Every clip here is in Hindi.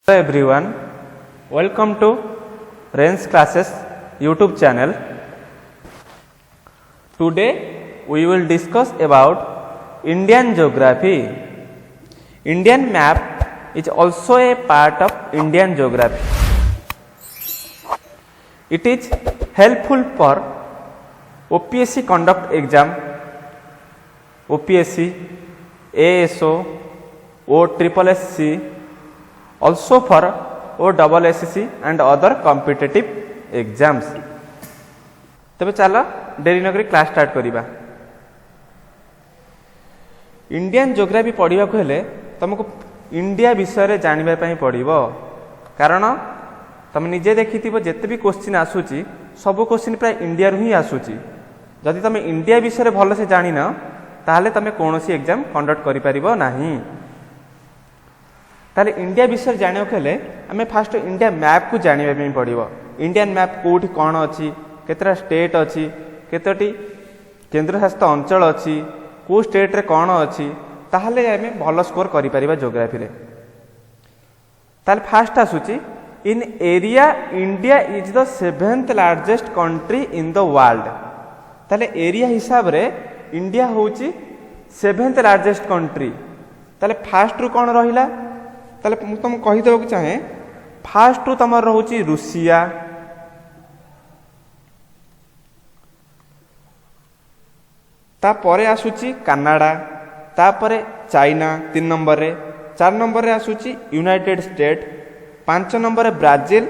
Hello everyone, welcome to Ren's Classes YouTube channel. Today we will discuss about Indian geography. Indian map is also a part of Indian geography. It is helpful for OPSC conduct exam, OPSC, ASO, OSSC, also for OSSC and other competitive exams. तबे चलो डेरी नगरी क्लास स्टार्ट करिबा. इंडियन ज्योग्राफी पढ़िबा को हेले तुमको इंडिया विषय रे जानिबा पई पड़िबो. कारण तुम निजे देखिथिबो जेते भी क्वेश्चन आसुची सब क्वेश्चन प्राय इंडिया रु ही आसुची. जदि तुम इंडिया विषय रे भलो से जानिन ताहले तुम कोनोसी एग्जाम कंडक्ट करि परिबो नाही. ताले इंडिया विषय जानियो केले आमे फास्ट इंडिया मैप को जानिबा पई पड़िबो. इंडियन मैप कोठी कोन अछि, केतरा स्टेट अछि, केतोटी केंद्र शासित अंचल अछि, को स्टेट रे कोन अछि, ताहले आमे भलो स्कोर करि परिबा ज्योग्राफी रे. ताले फास्ट आसुची in area India is the 7th largest country in the world. ताले एरिया हिसाब रे इंडिया होची 7th लार्जेस्ट कंट्री. ताले फास्ट रु कोन रहिला ताले तुम कहि देबो चाहे फास्ट रु तमर रहउची रूसिया, ता परे आसुची कनाडा, ता परे चाइना 3 नंबर रे, 4 नंबर रे आसुची यूनाइटेड स्टेट, 5 नंबर रे ब्राजील,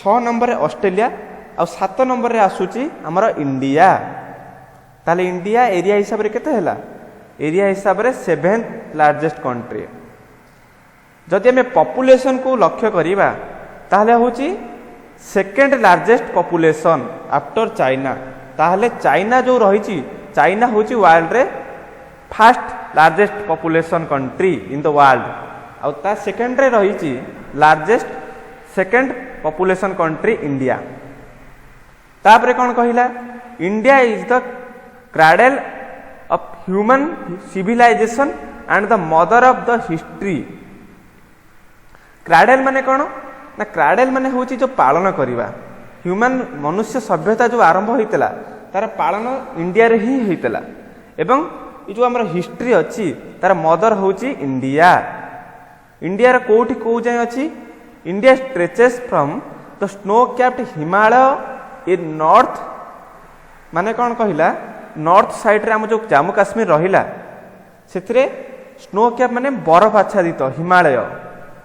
6 नंबर रे ऑस्ट्रेलिया और 7 नंबर रे आसुची हमर इंडिया. ताले इंडिया एरिया हिसाब रे केते हैला? एरिया हिसाब रे 7th लार्जेस्ट कंट्री. जदि आम पॉपुलेशन को लक्ष्य करिबा ताहले होची 2nd largest population after China. ताहले चाइना जो रहिची चाइना होची वर्ल्ड रे first largest population country in the world. आ ता सेकंड रे रहिची largest second population country India. तापरे कोन कहिला India is the cradle of human civilisation and the mother of the history. Cradle माने कौन ना क्राडेल माने होची जो पालन करिबा. ह्यूमन मनुष्य सभ्यता जो आरंभ होइतला तार पालन इंडिया रे ही होइतला. एवं ई जो हमर हिस्ट्री अछि तार मदर होची इंडिया. इंडिया रे कोठी को जाय अछि? India stretches from the snow capped Himalaya in north माने कौन कहिला नॉर्थ साइड रे हम जो जम्मू काश्मीर रहिला सेथरे स्नो कैप माने बरफ आच्छादित Himalaya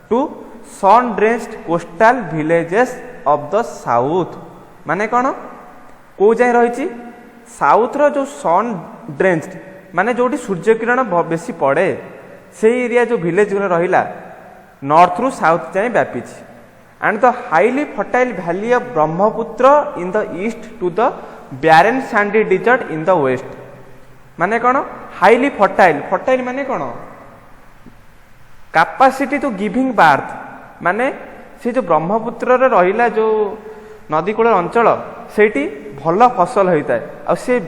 to sun drenched coastal villages of the south. माने कौन को जाय रही साउथ रो जो सन ड्रेंच्ड माने जोटी सूर्य किरण बेसी पड़े से एरिया जो विलेज रहिला नॉर्थ रु साउथ जाय व्यापी. And the highly fertile valley of Brahmaputra in the east to the barren sandy desert in the west. माने कौन हाईली फर्टाइल. फर्टाइल माने कौन कैपेसिटी टू गिविंग बार्थ. माने से जो ब्रह्मपुत्र रे रहिला जो नदी कूल अंचल सेठी भल फसल होता है. आ से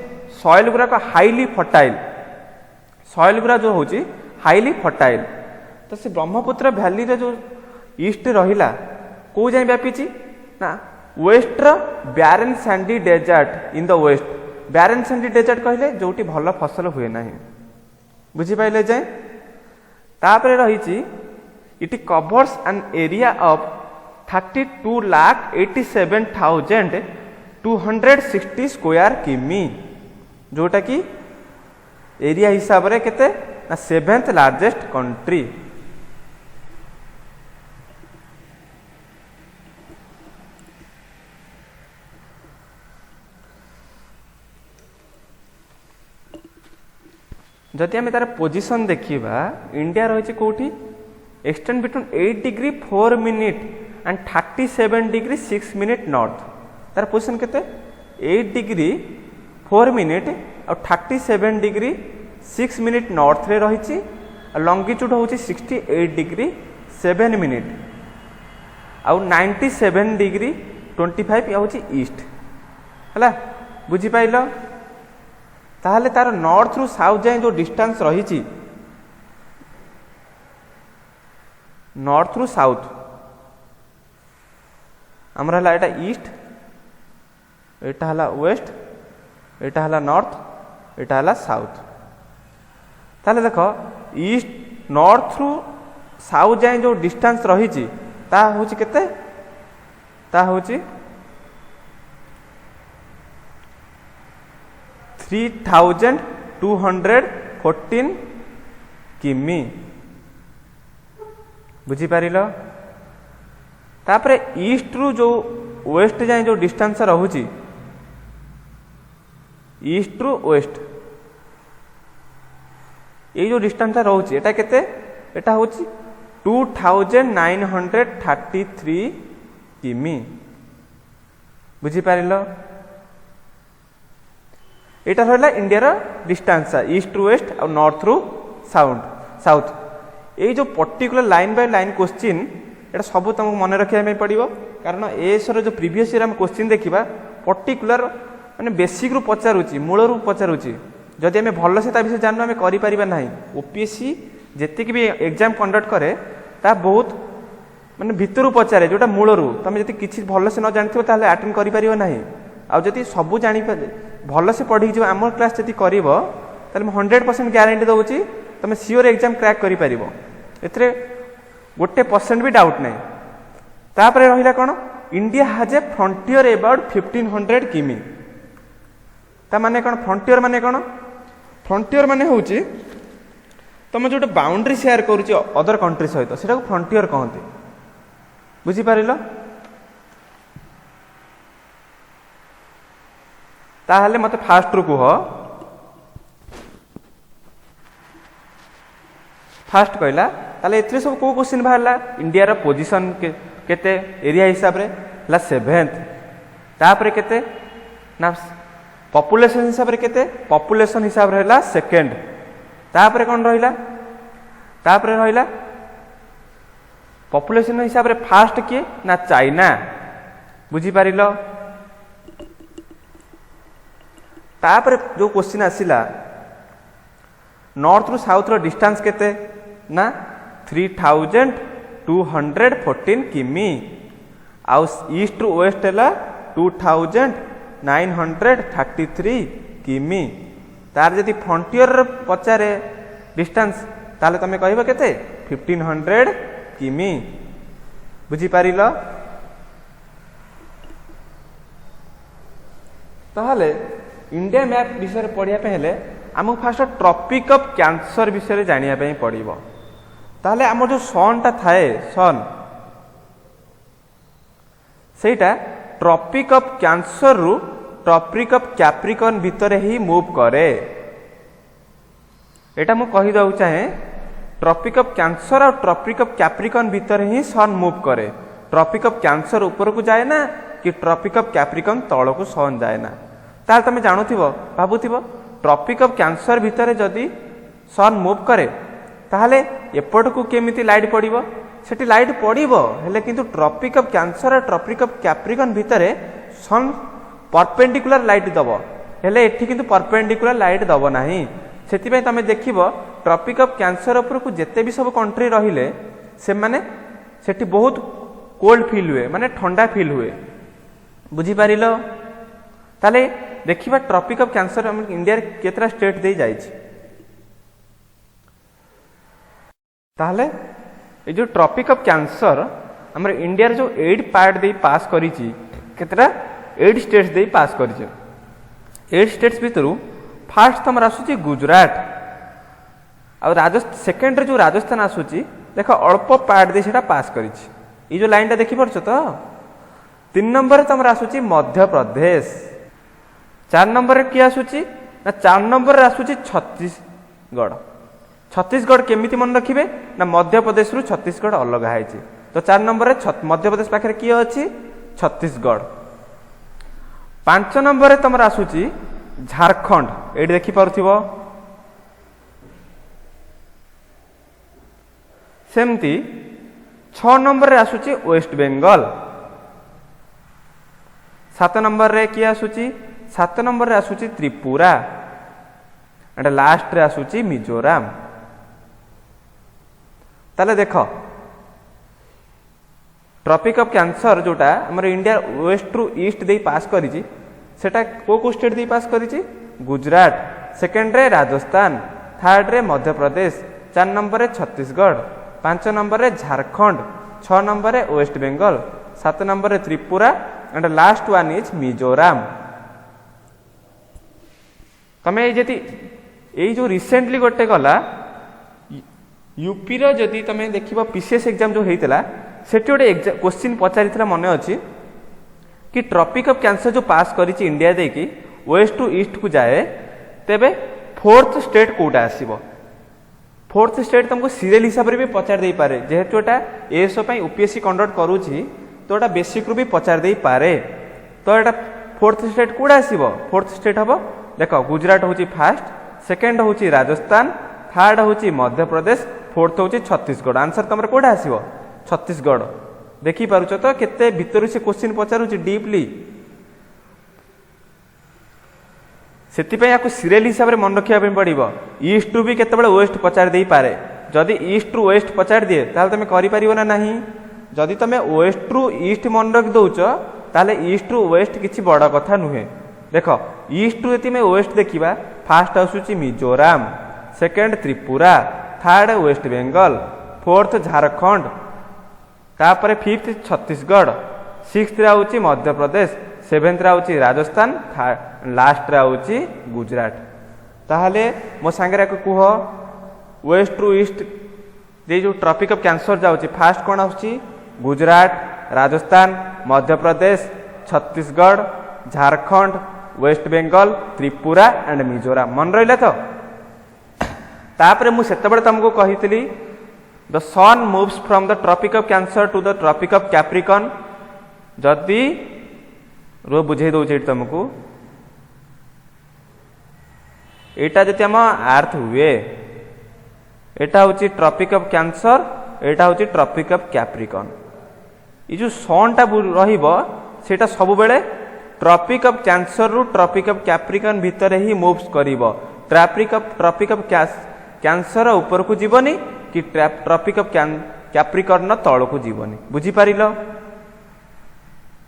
सॉइल गुरा हाईली फर्टाइल. सॉइल गुरा जो होची हाईली फर्टाइल. तो से ब्रह्मपुत्र वैली रे जो ईस्ट रहिला को जाय व्यापीची ना वेस्ट रो barren sandy desert in the west. Barren sandy desert कहले जोटी भल फसल हुए नाही. बुझी पाइले जाय. तापरे रहिची it covers an area of 32,87,260 square किमी. जोटा कि एरिया हिसाब रे केते ना 7th लार्जेस्ट कंट्री. जदि आम तार पोजिशन देखिबा इंडिया रही कोठी extend between 8 degree 4 minute and 37 degree 6 minute north. तार पोजिशन केते 8 डिग्री 4 मिनिट और 37 डिग्री 6 मिनिट नॉर्थ रे रही. लॉन्गिट्यूड होची 68 डिग्री 7 मिनिट और 97 डिग्री 25 होची ईस्ट. हला बुझी पाइलो. ताहले तार नॉर्थ रु साउथ जाए जो डिस्टेंस रही नॉर्थ रु साउथ आमर है एटा ईस्ट, एटा है वेस्ट, एटा है नॉर्थ, एटा है साउथ। ताले देख ईस्ट नॉर्थ रु साउथ जाए जो डिस्टेंस रही ता होची केते, ता होची 3214 किमी। बुझीपार। तापरे ईस्ट रु जो वेस्ट जाए जो डिस्टेंस रहुची, ईस्ट रु वेस्ट ये जो डिस्टेंस रोचे एटा केते, एटा होची 2933 किमी। बुझीपार। एटा रहला इंडिया रा डिस्टेंस ईस्ट रु वेस्ट और नॉर्थ रु साउथ। ये जो particular line by line question एटा सब तुमको मन रखिया में पड़िबो, कारण एसर जो प्रीवियस ईयर हम क्वेश्चन देखिबा पर्टिकुलर माने बेसिक रु पचारुची, मूल रु पचारुची। जदि आम भल से विषय जानू आम करें ना। ओपीएससी जी भी एग्जाम कंडक्ट करे ता बहुत माने भितर पचारे जोटा मूल रू तुम जी किसी भल से न जानते अटेंड कर ना। आदि सब जानी भल से पढ़ी जो आम क्लास जी कर 100% ग्यारंटी दूसरी तुम सियोर एग्जाम क्रैक कर गोटे परसेंट भी डाउट नहीं। तापर रहा कौन, इंडिया हाज ए फ्रंटियर अबाउट 1500 किमी। ता माने कौन फ्रंटियर माने कौन, फ्रंटियर माने होची तुम जो बाउंड्री शेयर करुच्ची अदर कंट्री सहित सेटा को फ्रंटियर कहते। बुझीपार। ताहले मते फास्ट रु कह, फास्ट कहला ताले एथरे सब को क्वेश्चन बाहरला। इंडिया रा पोजीशन केते एरिया हिसाब रे ला 7th। तापरे केते ना पॉपुलेशन हिसाब रे केते, पॉपुलेशन हिसाब रे ला 2nd। तापरे कौन रहिला, तापरे रहिला पॉपुलेशन हिसाब रे फास्ट किए ना चाइना। बुझी पारिलो। तापरे जो क्वेश्चन आसिला नॉर्थ रु साउथ रो डिस्टेंस केते ना 3214 किमी। आउ ईस्ट रु वेस्ट है 2933 किमी। तार जदि फ्रंटियर पचारे डिस्टेंस ताले तमे कहबो केते 1500 किमी। बुझी पारिलो। ताहले इंडिया मैप विषय पढ़िया हेले आमको फास्ट ट्रॉपिक ऑफ कैंसर विषय जानिया पड़िबो। ताहले आम जो सन टा थाए सन सेटा ट्रॉपिक ऑफ कैंसर रु ट्रॉपिक ऑफ कैप्रिकॉर्न भितर ही मूव करे। एटा मु कहि दउ चाहे ट्रॉपिक ऑफ कैंसर और ट्रॉपिक ऑफ कैप्रिकॉर्न भितर ही सन मूव करे। ट्रॉपिक ऑफ कैंसर ऊपर को जाए ना कि ट्रॉपिक ऑफ कैप्रिकॉर्न तल को सन जाए ना। ताल तमे जानुथिबो भाबुथिबो ट्रॉपिक ऑफ कैंसर भितर जदि सन मूव करे ताहले एपट को केमिति लाइट पड़िबो, सेठी लाइट पड़िबो हेले किंतु ट्रॉपिक ऑफ कैंसर और ट्रॉपिक ऑफ कैप्रिकॉर्न भितर सन परपेंडिकुलर लाइट दबो हेले एठी किंतु परपेंडिकुलर लाइट दबो नाही। सेति तमे देखिबो ट्रॉपिक ऑफ कैंसर ऊपर को जेते भी सब कंट्री रहिले से माने सेठी बहुत कोल्ड फील हुए, माने ठंडा फील हुए। बुझी पारिलो। ताले देखिबा ट्रॉपिक ऑफ कैंसर हम इंडिया केतरा स्टेट दे जाइछि। ताहले ए जो ट्रॉपिक ऑफ कैंसर हमर इंडिया जो 8 पार्ट दे पास करिछि, केतरा 8 स्टेट्स दे पास करिछि। 8 स्टेट्स भितरु फास्ट तमर आसुची गुजरात और राजस्थान। सेकेंड रे जो राजस्थान आसुची देखो अल्प पार्ट दे सेटा पास करिछि। ई जो लाइन टा देखि परछो तो 3 नंबर तमर आसुची मध्य प्रदेश। 4 नंबर रे की आसुची ना 4 नंबर रे आसुची छत्तीसगढ़। छत्तीसगढ़ केमिति मन रखिबे ना मध्य प्रदेश रु छत्तीसगढ़ अलग हाइछि। तो 4 नंबर रे मध्य प्रदेश पाखरे की अछि छत्तीसगढ़। 5 नंबर रे तमर आसुची झारखंड। एडी देखि परथिबो। सेमती 6 नंबर रे आसुची वेस्ट बेंगल। 7 नंबर रे की आसुची 7 नंबर रे आसुची त्रिपुरा। एटा लास्ट रे आसुची मिजोराम। ताले देखो ट्रॉपिक ऑफ कैंसर जोटा हमर इंडिया वेस्ट रु ईस्ट दे पास करिछि सेटा को स्टेट दे पास करिछि गुजरात, सेकेंड रे राजस्थान, थर्ड रे मध्य प्रदेश, 4 नंबर रे छत्तीसगढ़, 5 नंबर रे झारखंड, 6 नंबर रे वेस्ट बंगाल, 7 नंबर रे Tripura and last one is Mizoram. तमे जति एई जो रिसेंटली गोटे गला यूपी रो जदि तमे देखिबो पीसीएस एग्जाम जो हेइतला सेठी गोटे क्वेश्चन पचारिथिला मने अछि कि ट्रॉपिक ऑफ कैंसर जो पास करिछि इंडिया दे कि वेस्ट टू ईस्ट को जाए तेबे फोर्थ स्टेट कोटा आसीबो। फोर्थ स्टेट तुमको सीरियल हिसाब रे भी पचार दे पारे जेहेतु एटा एएसओ पई यूपीएससी कंडक्ट करूछि तो एटा बेसिक रु भी पचार दे पारे। तो एटा फोर्थ स्टेट कोडा आसीबो फोर्थ स्टेट हबो देखो गुजरात होची फर्स्ट, सेकंड होची राजस्थान, थर्ड होची मध्य प्रदेश, फोर्थ होची छत्तीसगढ़। आंसर तमरे कोडा आसीबो छत्तीसगढ़। देखि पारुछ तो केते भितरु से क्वेश्चन पचारुछि डीपली सेतिपय याकु सीरियल हिसाब रे मन रखिया पे पड़िबो। ईस्ट टू भी केतेबेले वेस्ट पचार देई पारे जदि ईस्ट टू वेस्ट पचार दिए ताले तमे करि परिबो ना नाही। जदि तमे वेस्ट टू ईस्ट मन रख दउछ ताले ईस्ट टू वेस्ट किछि बड़ कथा नुहे। देखो ईस्ट टू यति में वेस्ट देखिबा फर्स्ट आसुची Mizoram, second Tripura, third West Bengal, fourth Jharkhand, तापरे फिफ्थ छत्तीसगढ़, सिक्स्थ आउची मध्य प्रदेश, सेवेंथ आउची राजस्थान, लास्ट आउची गुजरात। ताहले मो सांगरे को कुह वेस्ट टू ईस्ट जे जो ट्रॉपिक ऑफ कैंसर जाउची फर्स्ट कोन आउची गुजरात, राजस्थान, मध्य प्रदेश, छत्तीसगढ़, झारखंड, वेस्ट बंगाल, त्रिपुरा एंड मिजोराम। मन रहिला तो तापरे मु सेतबेले तुमको कहितली the sun moves from the tropic of cancer to the tropic of Capricorn. जदि रो बुझे दउछ तुमको एटा जति हम अर्थ हुए एटा होची ट्रॉपिक ऑफ कैंसर, एटा होची ट्रॉपिक ऑफ कैप्रिकॉन। ये जो सन टा रहिबो सेटा सब बेले ट्रॉपिक ऑफ कैंसर रु ट्रॉपिक ऑफ कैप्रिकॉन भीतर ही मूव्स करिवो। ट्रॉपिक ऑफ कैंसर ऊपर को जीवनी कि ट्रॉपिक ऑफ कैप्रिकॉन तळ को जीवनी। बुझी पारिलो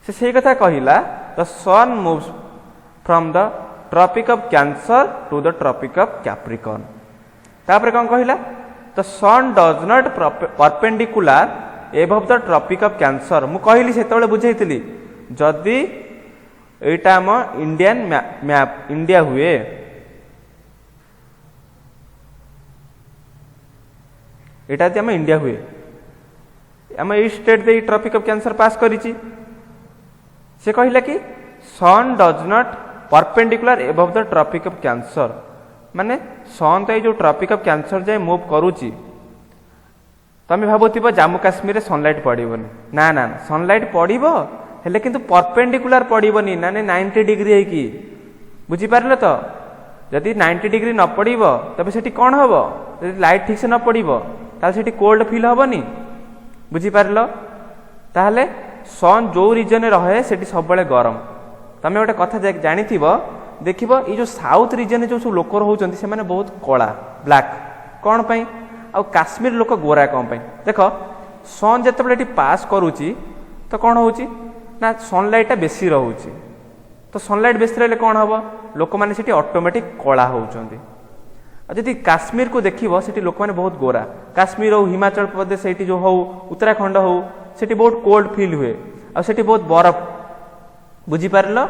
से सही कथा कहिला the sun moves from the tropic of cancer to the tropic of Capricorn. तापर कौन कहिला the sun does not perpendicular above the tropic of Cancer. मु कहली सेतबेले बुझैतली जदि एटा हम इंडियन मैप इंडिया हुए एटा हम इंडिया हुए हम ई स्टेट दे ट्रॉपिक ऑफ कैंसर पास करिछि से कहिला कि sun does not perpendicular above the tropic of Cancer माने सन तो जो ट्रॉपिक ऑफ कैंसर जाए मूव करूची तमे भाबुथिबो जम्मू काश्मीर रे सनलाइट पड़िबोनी ना ना सनलाइट पड़िबो हेले किंतु परपेंडिकुलर पड़िबोनी ना 90 डिग्री है कि बुझी पारलो तो यदि 90 डिग्री न पड़िबो तबे सेठी कोन हबो यदि लाइट ठीक से न पड़िबो ताले सेठी कोल्ड फील हबोनी बुझी पारलो। ताहले सन जो रीजन रहे सेठी सब बेले गरम। तमे गोटे कथा जानिथिबो देखिबो ई जो साउथ रीजन जो सब लोक रहउचंती से माने बहुत कला ब्लैक कोन पई आ काश्मीर लोक गोरा कोन पई। देखो सन जते बेले पास करूची तो कौन होची ना सनलाइट बेसी रहउची तो सनलाइट बेसी रहले कौन हबो लोक माने सेठी ऑटोमेटिक कला होउचंती। आ जदि काश्मीर को देखिबो सेठी लोक माने बहुत गोरा काश्मीर हो हिमाचल प्रदेश सेठी जो हो उत्तराखंड हो सेठी बहुत कोल्ड फील हुए आ सेठी बहुत बरफ बुझी पारलो।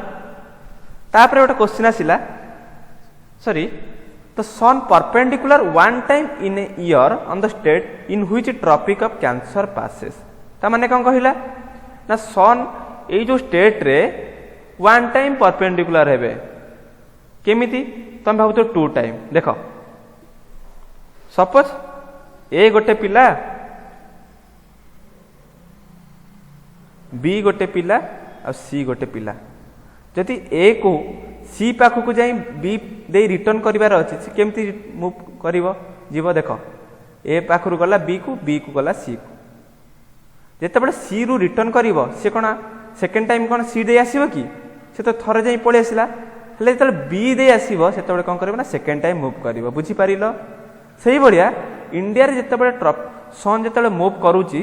तापर गोटे क्वेश्चन आसिला sorry the sun perpendicular one time in a year on the state in which tropic of cancer passes. ता माने कोन कहिला ना सन ए जो स्टेट रे वन टाइम परपेंडिकुलर हेबे केमिति तुम भाबु तो टू टाइम। देखो सपोज ए गोटे पिला बी गोटे पिला और सी गोटे पिला जदि ए को सी पाखु को जाई बी दे रिटर्न करिवार अछि से केमति मूव करिवो जीव। देखो ए पाखरु गला बी को गला सी को जेतेबेले सी रु रिटर्न करिवो से कोना सेकंड टाइम कोन सी दे आसीबो कि से तो थरे जाई पळे आसिला हेले जेतेबेले बी दे आसीबो सेतेबेले कोन करिवो ना सेकंड टाइम मूव करिवो। बुझी पारिलो सही बढिया इंडिया रे जेतेबेले सन जेतेबेले मूव करूची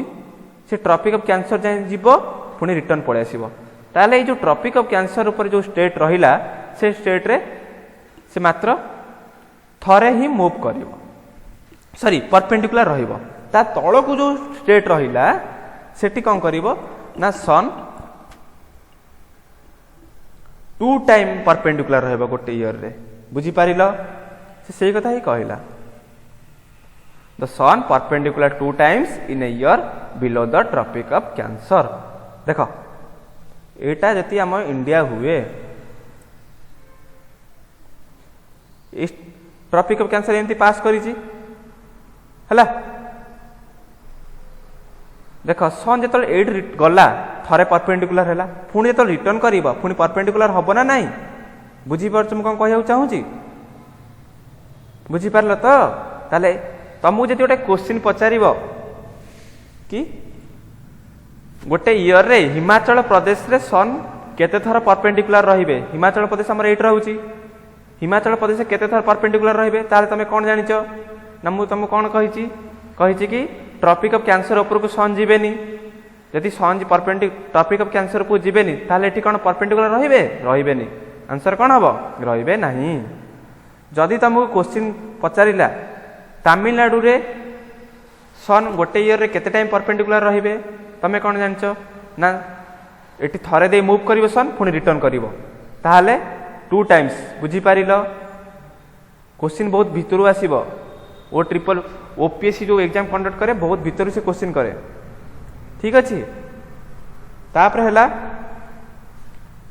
से ट्रॉपिक ऑफ कैंसर जाए जीव पुणी रिटर्न पड़े आसो। ताले ये जो ट्रॉपिक ऑफ कैंसर ऊपर जो स्टेट रहिला से स्टेट रे से मात्र थरे ही मूव कर सॉरी परपेंडिकुलर रहिबो। ता तळकू जो स्टेट रहिला सेठी कौन करिवो ना सन 2 टाइम परपेंडिकुलर रहिबो गोटे ईयर रे। बुझी पारिल से सही कथा ही कहला the sun perpendicular 2 times in a year below the tropic of Cancer. देख एटा जति आम इंडिया हुए इस ट्रॉपिक ऑफ कैंसर एमती पास करिछि हला। देख सन जो एट गला थरे परपेंडिकुलर है पुणी जो रिटर्न कर पुणी परपेंडिकुलर हम ना नाई। बुझीपार मुझे कौन कह चाहूँगी बुझीपार तो ताले तुमको जी गोटे क्वेश्चन पचार कि गोटे ईयर रे हिमाचल प्रदेश रे सन केते थर परपेंडिकुलर रहिबे। हिमाचल प्रदेश हमर एट रहउची हिमाचल प्रदेश केते थर परपेंडिकुलर रहिबे ताले तमे कोन जानिच ना मु तुमको कौन कही कि ट्रॉपिक ऑफ कैंसर ऊपर को सन जीवेनी यदि सन ट्रॉपिक ऑफ कैंसर को जीवेनी ताले एठी कोन परपेंडिकुलर रहिबे रहिबेनी आंसर कोन हबो रहिबे नाही। जदि तुमको क्वेश्चन पचारिला तमिलनाडु रे सन गोटे ईयर रे केते टाइम परपेंडिकुलर रहिबे तमे कोन जानछ ना एठी थरे दे मूव करिवो सन पुणी रिटर्न करिवो ताहाले 2 टाइम्स। बुझी पारिल क्वेश्चन बहुत भितरु आसीबो ओ ट्रिपल ओपीएससी जो एग्जाम कंडक्ट करे बहुत भितर से क्वेश्चन करे ठीक अच्छे। तापर है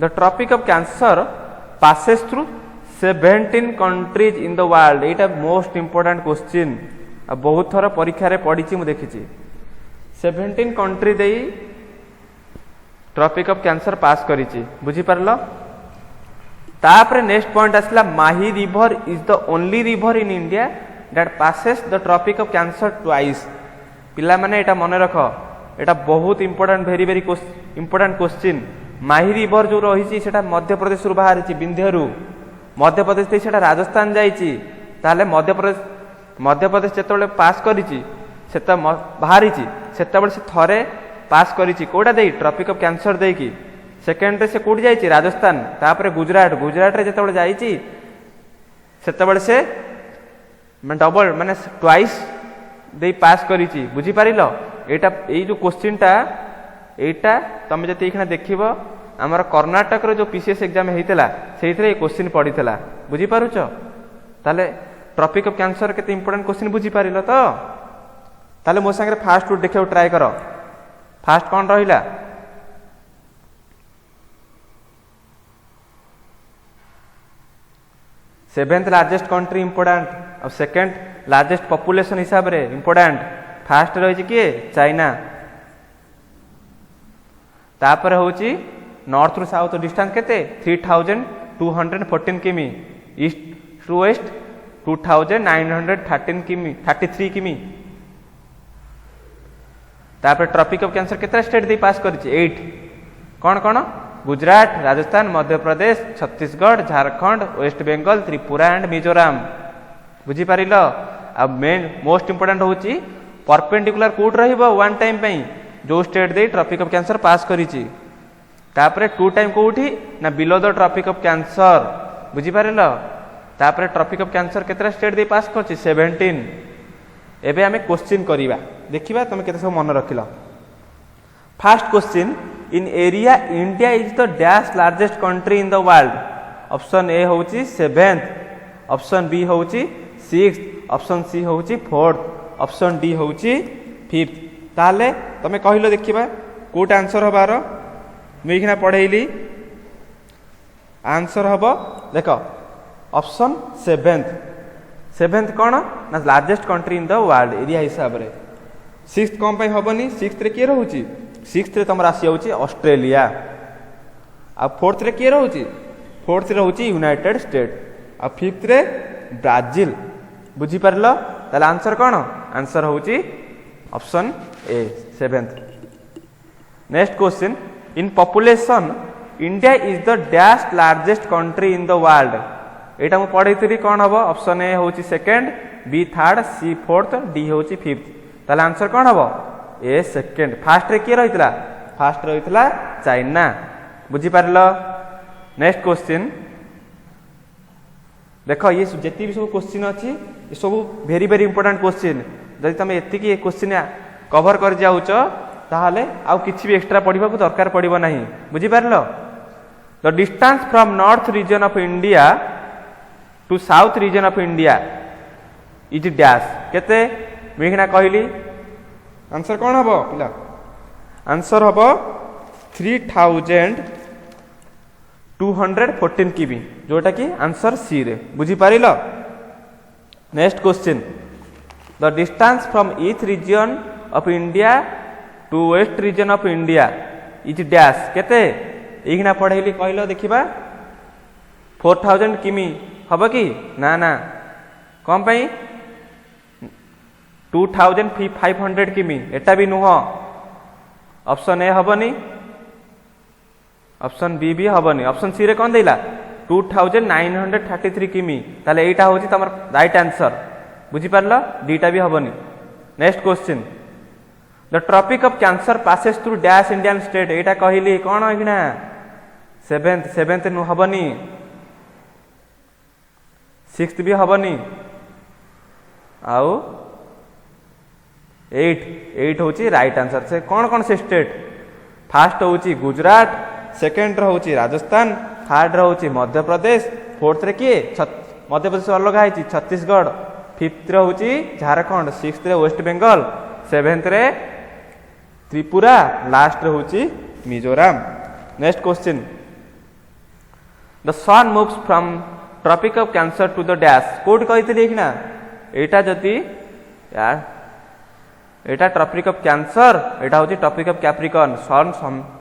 the tropic of cancer passes through 17 countries in the world. एटा मोस्ट इंपोर्टेंट क्वेश्चन बहुत थर परीक्षा रे पढ़ी मु देखी 17 कंट्री दे ट्रॉपिक ऑफ कैंसर पास करिछि। बुझी पारल तापर नेक्स्ट पॉइंट आसला Mahi river is the only river in India that passes the tropic of cancer twice। पिला माने एटा मने रख एटा बहुत important very very important question. Mahi river जो रही सेटा मध्य प्रदेश रु बाहरी बिंध्यरु मध्य प्रदेश से सेटा राजस्थान जाइछि ताले मध्य प्रदेश जेतबेले पास करिछि सेता बाहरी सेतबेले से थरे पास करिछि कोडा देई ट्रॉपिक ऑफ कैंसर देई कि सेकंड रे से कोड जाइछि राजस्थान तापर गुजरात रे जेतबेले जाइछि सेतबेले से मैं डबल माने ट्वाइस दे पास करिछि। बुझी पारिल एटा ए जो क्वेश्चन टा एटा तमे जति एखना देखिबो हमर कर्नाटक रो जो पीसीएस एग्जाम हेइतला सेइथरे क्वेश्चन पडितला। बुझी पारुछ ताले ट्रॉपिक ऑफ कैंसर केते इंपोर्टेंट क्वेश्चन बुझी पारिल तो ताले मो संगे फास्ट रूट देखियो ट्राई करो। फास्ट कोन रहिला सेवेंथ लार्जेस्ट कंट्री इंपोर्टेंट और सेकंड लार्जेस्ट पॉपुलेशन हिसाब रे इंपोर्टेंट फास्ट रही किए चाइना तापर होची नॉर्थ रु साउथ डिस्टेंस केते 3214 किमी ईस्ट टू वेस्ट 2913 किमी 33 किमी। तापर ट्रॉपिक ऑफ कैंसर केते स्टेट दे पास करिछि 8 कौन कौन गुजरात राजस्थान मध्य प्रदेश छत्तीसगढ़ झारखंड वेस्ट बेंगल त्रिपुरा एंड मिजोराम। बुझी पारिल अब मेन मोस्ट इंपोर्टेंट होची परपेंडिकुलर कोड रहिबो 1 टाइम पई जो स्टेट दे ट्रॉपिक ऑफ कैंसर पास करिछि तापर 2 टाइम कोठी ना below the tropic of Cancer. बुझी पारिल तापर ट्रॉपिक ऑफ कैंसर केतरा स्टेट दे पास करछि 17। एबे हमें क्वेश्चन करिवा देखिबा तमे केते सब मन रखिलो। First question in area India is the dash largest country in the world. Option A होची 7th ऑप्शन बी होची 6th ऑप्शन सी होची 4th ऑप्शन डी होची 5th। ताले तमे कहिलो देखिबा कोट आंसर हबार मुइखना पढेइली आंसर हबो देखो ऑप्शन 7th कौन ना largest country in the world area हिसाब रे। 6th कौन पे हबनी 6th रे के रहउची 6th रे तमर आसी होची ऑस्ट्रेलिया आ 4th रे के रहउची 4th रे होची यूनाइटेड स्टेट आ 5th रे ब्राजील। बुझी पारलो ताले आंसर कौन आंसर होची option A 7th। Next question in population India is the dash largest country in the world. एटा मु पढैतरी कौन हबो ऑप्शन ए होची 2nd बी 3rd सी 4th डी होची 5th। ताले आंसर कौन हबो ए सेकेंड फास्ट रे किए रहितला फास्ट रहितला चाइना बुझी पारलो नेक्स्ट क्वेश्चन देख ये जिते भी सब क्वेश्चन अच्छी ये सब वेरी वेरी इंपोर्टेंट क्वेश्चन जदि तुम एतिकी क्वेश्चन कवर कर जाउच ताहले आउ किछि भी एक्स्ट्रा पढ़ा दरकार पड़ो ना बुझी पारलो the distance from north region of India to south region of India is dash केते मुझे कहली आंसर कौन हम पिला आंसर हम 3214 किमी जोटा कि आंसर सी रे बुझी पारिल next question the distance from east region of India to west region of India is dash केते एगिना पढ़ेली कहलो देखिबा 4000 किमी हब कि ना ना कौन पाई 2500 किमी एटा भी नुह ऑप्शन ए हबनी ऑप्शन बी भी हबनी ऑप्शन सी रे कौन देला 2933 किमी ताले एटा होची तमर राइट आंसर बुझी पारलो डीटा भी हबनी next question the tropic of cancer passes through dash Indian state एटा कहली कौन एगिना सेवेंथ नु हबनी सिक्स्थ भी हबनी आउ 8 होची राइट आंसर से कौन से स्टेट फास्ट होची गुजरात सेकेंड होची राजस्थान थर्ड होची मध्य प्रदेश फोर्थ रे किए मध्य प्रदेश अलग है छत्तीसगढ़ फिफ्थ रे होची झारखंड सिक्स्थ रे वेस्ट बंगाल सेवेंथ रे त्रिपुरा लास्ट रे होची Mizoram next question the sun moves from tropic of cancer to the dash कोड कहितली ना एटा जति यार एटा ट्रॉपिक ऑफ कैंसर एटा होची ट्रॉपिक ऑफ कैप्रिकॉर्न सन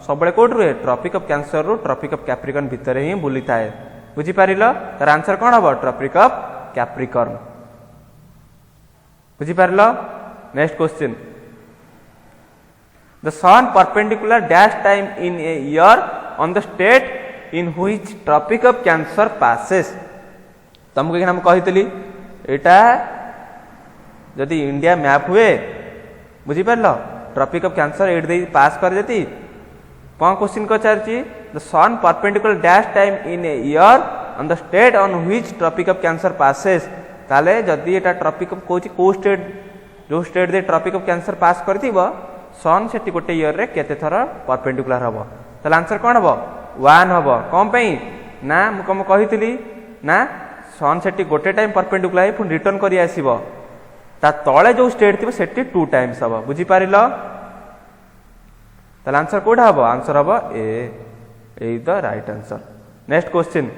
सबले कोड रुए ट्रॉपिक ऑफ कैंसर रो ट्रॉपिक ऑफ कैप्रिकॉर्न भीतर ही बुली थाए बुझी पारिलो तार आंसर कोन हबो ट्रॉपिक ऑफ कैप्रिकॉर्न बुझी पारिलो next question the sun perpendicular dash time in a year on the state in which tropic of cancer passes तुमको हम कहितली एटा जदि इंडिया मैप हुए बुझी पारलो ट्रॉपिक ऑफ कैंसर एट दे पास कर देती कौन क्वेश्चन को चारची the sun perpendicular dash time in a year on the state on which tropic of cancer passes ताले जदि एटा ट्रॉपिक ऑफ कोची को स्टेट जो स्टेट दे ट्रॉपिक ऑफ कैंसर पास करथिबो सन सेटी गोटे ईयर रे केते थर परपेंडिकुलर हबो ताले आंसर कोन हबो 1 हबो कोन पई ना मु कम कहितली ना सन सेटी गोटे टाइम परपेंडिकुलर है पुन रिटर्न करी आसीबो ता तळे जो स्टेट थिबो सेटी 2 टाइम्स हबो बुझी पारिलो ताले आंसर कोडा हबो आंसर हबो A the right answer next question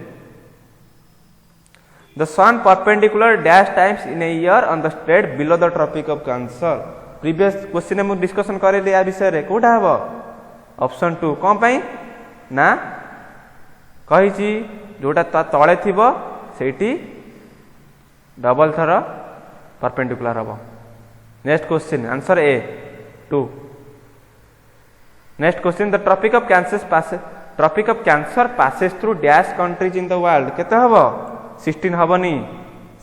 the sun perpendicular dash times in a year on the state below the tropic of cancer previous question में डिस्कशन करेली आ विषय रे कोडा हबो ऑप्शन 2 कोन पई ना कहिची जोटा ता तळे थिबो सेठी डबल थर परपेंडिकुलर हबो next question answer A 2 next question the tropic of cancer passes through dash countries in the world केते हबो 16 हबनी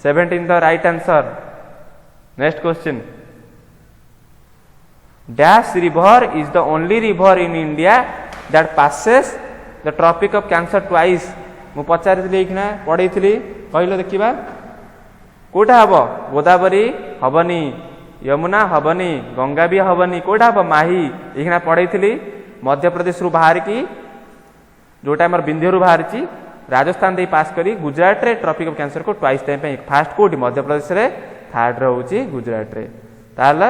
17 the right answer next question dash river is the only river in India that passes the tropic of Cancer twice मु पचारि लिखना पढ़ी कहलो देखिबा कोटा हबो गोदावरी हबनी यमुना हबनी गंगा भी हबनी कोटा हबो माही एखना पढ़ी मध्य प्रदेश रु बाहर की जोटा हमर बिंध्य रु बाहर ची राजस्थान दे पास करी गुजरात रे ट्रॉपिक ऑफ कैंसर को ट्वाइस टाइम पे फास्ट कोटी मध्य प्रदेश रे थर्ड रहउची गुजरात रे ताला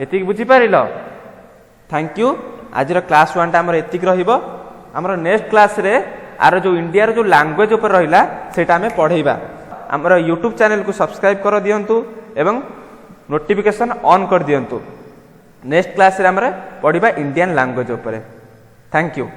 एतिक बुझी पारिलो थैंक यू आज क्लास 1 टा हमर एतिक रहिबो हमर नेक्स्ट क्लास रे आरो जो इंडिया रो जो लैंग्वेज ऊपर रहिला सेटा हमें पढ़ेबा हमर यूट्यूब चैनल को सब्सक्राइब कर दियंतु एवं नोटिफिकेशन ऑन कर दियंतु नेक्स्ट क्लास रे हमर पढ़िबा इंडियन लैंग्वेज ऊपर थैंक यू।